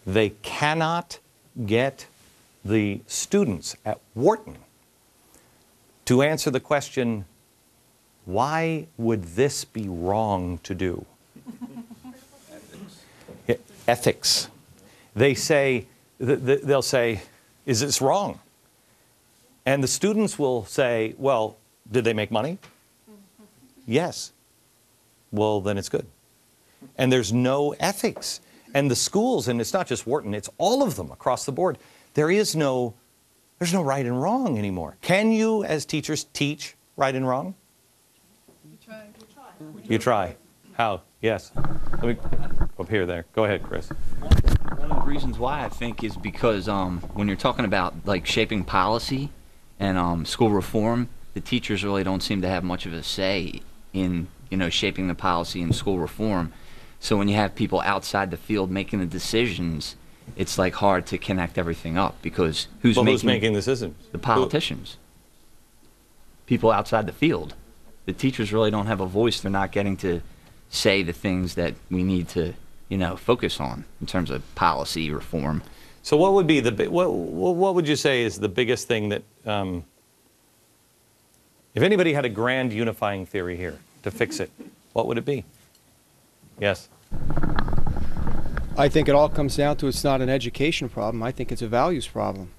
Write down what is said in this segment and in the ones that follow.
They cannot get the students at Wharton to answer the question, why would this be wrong to do? Ethics. They say, they'll say, is this wrong? And the students will say, well, did they make money? Yes. Well, then it's good. And there's no ethics. And the schools, and it's not just Wharton, it's all of them across the board. There's no right and wrong anymore. Can you, as teachers, teach right and wrong? You try. How? Yes. Let me up here, there. Go ahead, Chris. One of the reasons why I think is because when you're talking about like shaping policy and school reform, the teachers really don't seem to have much of a say in shaping the policy and school reform. So when you have people outside the field making the decisions, it's like hard to connect everything up because who's making the decisions? The politicians. People outside the field. The teachers really don't have a voice. They're not getting to say the things that we need to, focus on in terms of policy reform. So what would be what would you say is the biggest thing that, if anybody had a grand unifying theory here to fix it, what would it be? Yes. I think it all comes down to it's not an education problem. I think it's a values problem.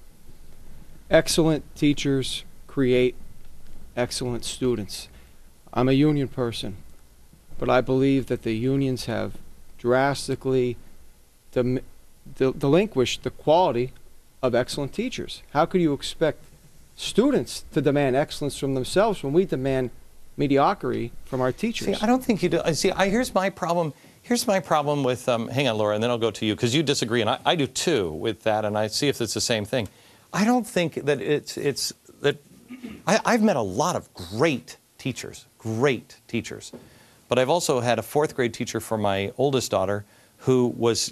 Excellent teachers create excellent students. I'm a union person, but I believe that the unions have drastically delinquished the quality of excellent teachers. How could you expect students to demand excellence from themselves when we demand mediocrity from our teachers? See, I don't think you do. See, here's my problem. Here's my problem with, hang on, Laura, and then I'll go to you, because you disagree, and I do too with that, and I see if it's the same thing. I don't think that it's that, I've met a lot of great teachers, but I've also had a 4th grade teacher for my oldest daughter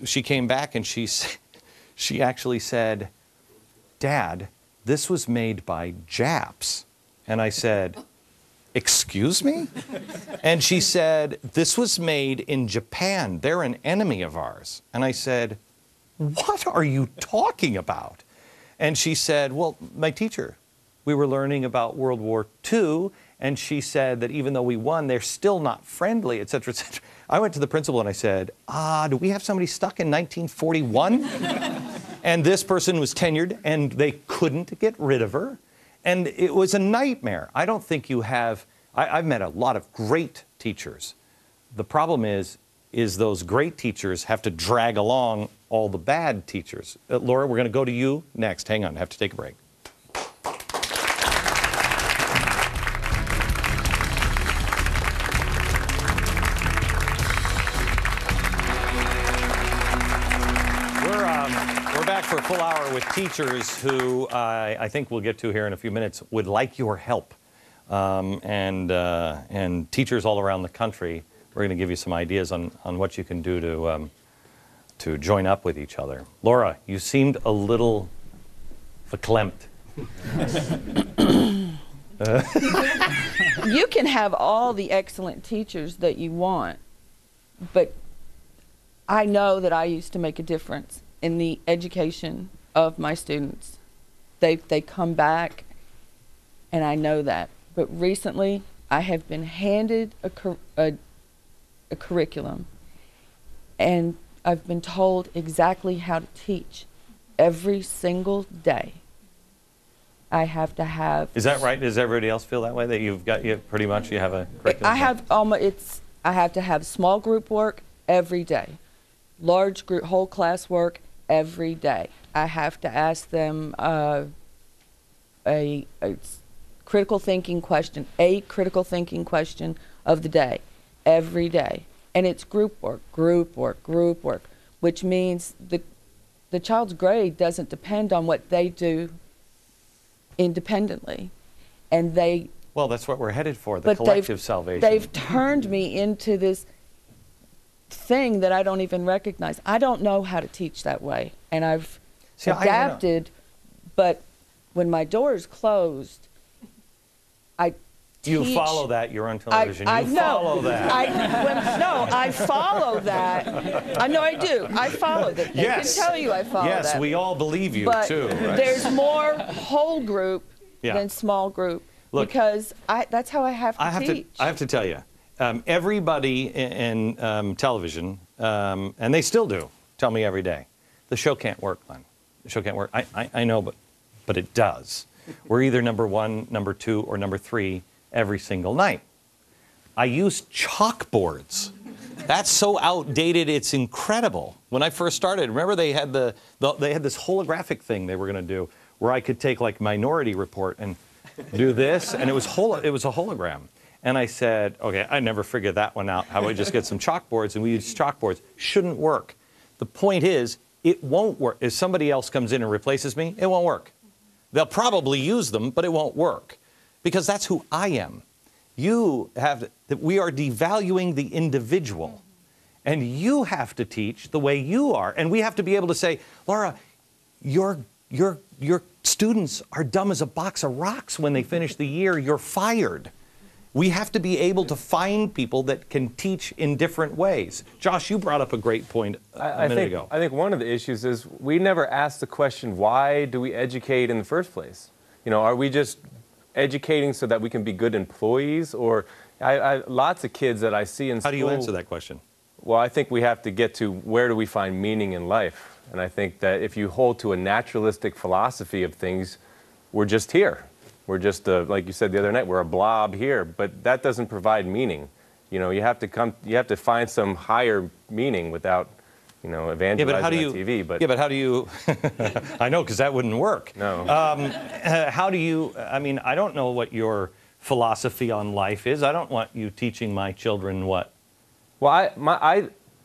she came back and she actually said, Dad, this was made by Japs. And I said, excuse me? And she said, this was made in Japan. They're an enemy of ours. And I said, what are you talking about? And she said, well, my teacher, we were learning about World War II, and she said that even though we won, they're still not friendly, et cetera, et cetera. I went to the principal and I said, do we have somebody stuck in 1941? And this person was tenured, and they couldn't get rid of her. And it was a nightmare. I don't think you have, I've met a lot of great teachers. The problem is those great teachers have to drag along all the bad teachers. Laura, we're going to go to you next. Hang on, I have to take a break. We're back for a full hour with teachers who I think we'll get to here in a few minutes would like your help. And teachers all around the country, we're going to give you some ideas on what you can do to join up with each other. Laura, you seemed a little verklempt. You can have all the excellent teachers that you want, but I know that I used to make a difference in the education of my students. They come back, and I know that. But recently, I have been handed a curriculum, and I've been told exactly how to teach every single day. I have to have. Is that right? Does everybody else feel that way? That you pretty much have a curriculum? I have to have small group work every day, large group whole class work every day. I have to ask them a critical thinking question, a critical thinking question of the day, every day. And it's group work, which means the child's grade doesn't depend on what they do independently. And well, that's what we're headed for, the collective salvation. They've turned me into this thing that I don't even recognize. I don't know how to teach that way. And I've adapted, but when my door is closed, You teach. follow that. You're on television. I You know. follow that. I follow that. I know I do. I follow that. Yes. I can tell you I follow that. Yes, we all believe you, but too. Right? There's more whole group Yeah. than small group. Look, because that's how I have to teach. I have to tell you, everybody in television, and they still do, tell me every day, the show can't work, Glenn. The show can't work. I know, but it does. We're either number 1, number 2, or number 3 every single night. I use chalkboards. That's so outdated, it's incredible. When I first started, remember they had they had this holographic thing they were going to do where I could take like Minority Report and do this, and it was a hologram. And I said, okay, I never figured that one out. How about we just get some chalkboards, and we use chalkboards. Shouldn't work. The point is, it won't work. If somebody else comes in and replaces me, it won't work. They'll probably use them, but it won't work because that's who I am. We are devaluing the individual, and you have to teach the way you are. And we have to be able to say, Laura, your students are dumb as a box of rocks when they finish the year. You're fired. We have to be able to find people that can teach in different ways. Josh, you brought up a great point a minute ago. I think one of the issues is we never ask the question, why do we educate in the first place? You know, are we just educating so that we can be good employees? Or lots of kids that I see in school. How do you answer that question? Well, I think we have to get to where do we find meaning in life? And I think that if you hold to a naturalistic philosophy of things, we're just here. We're just, like you said the other night, we're a blob here, but that doesn't provide meaning. You know, you have to find some higher meaning without, you know, evangelizing on TV. But yeah, but how do you? I know, because that wouldn't work. No. How do you? I mean, I don't know what your philosophy on life is. I don't want you teaching my children what. Well,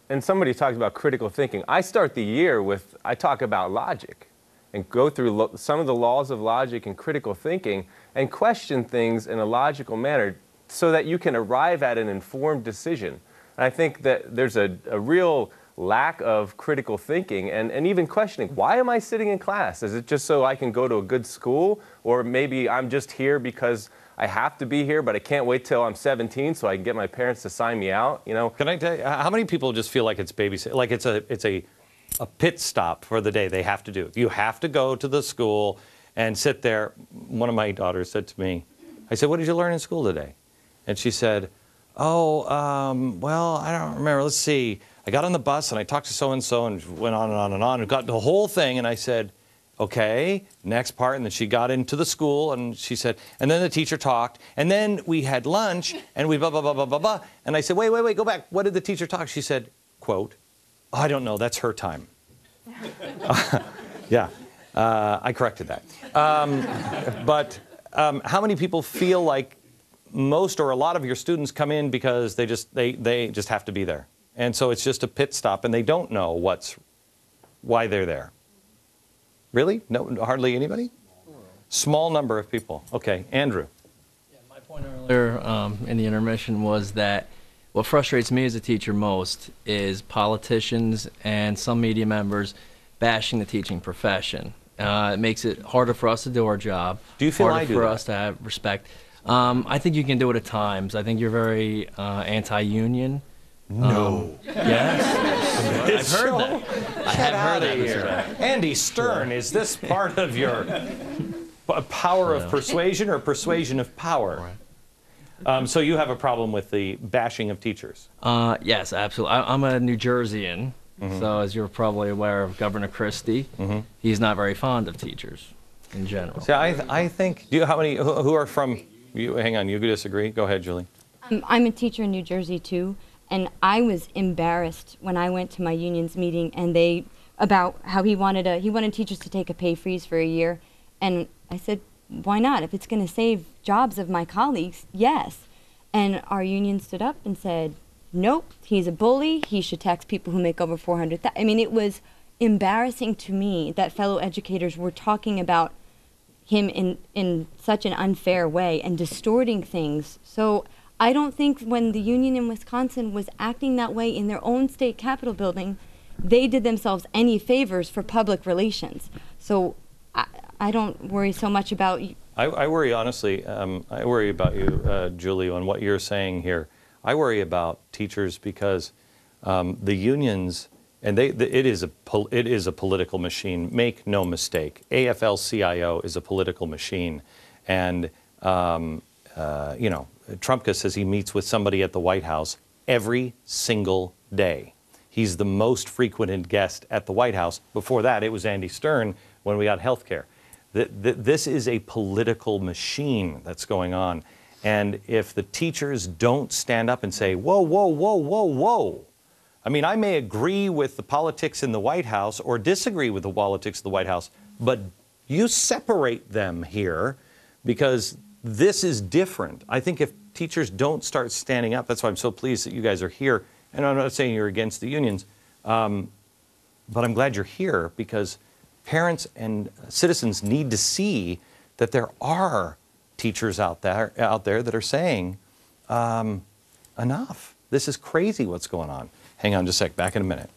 and somebody talked about critical thinking. I start the year with, I talk about logic and go through some of the laws of logic and critical thinking and question things in a logical manner so that you can arrive at an informed decision. And I think that there's a real lack of critical thinking and even questioning, why am I sitting in class? Is it just so I can go to a good school? Or maybe I'm just here because I have to be here, but I can't wait till I'm 17 so I can get my parents to sign me out, you know? Can I tell you, how many people just feel like it's babysitting, like it's a pit stop for the day they have to do? You have to go to the school and sit there. One of my daughters said to me, I said, what did you learn in school today? And she said, well, I don't remember. Let's see. I got on the bus and I talked to so-and-so and went on and on and on and got the whole thing. And I said, okay, next part. And then she got into the school and she said, and then the teacher talked. And then we had lunch and we blah, blah, blah, blah, blah, blah. And I said, wait, go back. What did the teacher talk? She said, quote, I don't know, that's her time. Yeah, I corrected that. But how many people feel like most or a lot of your students come in because they just have to be there? And so it's just a pit stop and they don't know why they're there. Really? No, hardly anybody? Small number of people. Okay, Andrew. Yeah, my point earlier in the intermission was that what frustrates me as a teacher most is politicians and some media members bashing the teaching profession. It makes it harder for us to do our job. Do you feel harder I do for that? us to have respect. I think you can do it at times. I think you're very anti-union. No. Yes. I've heard that. I have heard that, Mr. Beck. Andy Stern, is this part of your power of persuasion or persuasion of power? So you have a problem with the bashing of teachers? Yes, absolutely. I'm a New Jerseyan, so as you're probably aware of Governor Christie, he's not very fond of teachers in general. See, I think, how many, who are from, hang on, you disagree? Go ahead, Julie. I'm a teacher in New Jersey too, and I was embarrassed when I went to my union's meeting and about how he wanted teachers to take a pay freeze for a year, and I said, why not? If it's going to save jobs of my colleagues, yes. And our union stood up and said, nope, he's a bully. He should tax people who make over $400,000. I mean, it was embarrassing to me that fellow educators were talking about him in such an unfair way and distorting things. So I don't think when the union in Wisconsin was acting that way in their own state capitol building, they did themselves any favors for public relations. So I don't worry so much about I worry, honestly, I worry about you, Julie, on what you're saying here. I worry about teachers because the unions, and it is a political machine, make no mistake. AFL-CIO is a political machine. And, you know, Trumpka says he meets with somebody at the White House every single day. He's the most frequented guest at the White House. Before that, it was Andy Stern when we got health care. This is a political machine that's going on. And if the teachers don't stand up and say, whoa, whoa, whoa, whoa, whoa. I mean, I may agree with the politics in the White House or disagree with the politics of the White House, but you separate them here because this is different. I think if teachers don't start standing up, that's why I'm so pleased that you guys are here. And I'm not saying you're against the unions, but I'm glad you're here because parents and citizens need to see that there are teachers out there that are saying, enough. This is crazy what's going on. Hang on just a sec, back in a minute.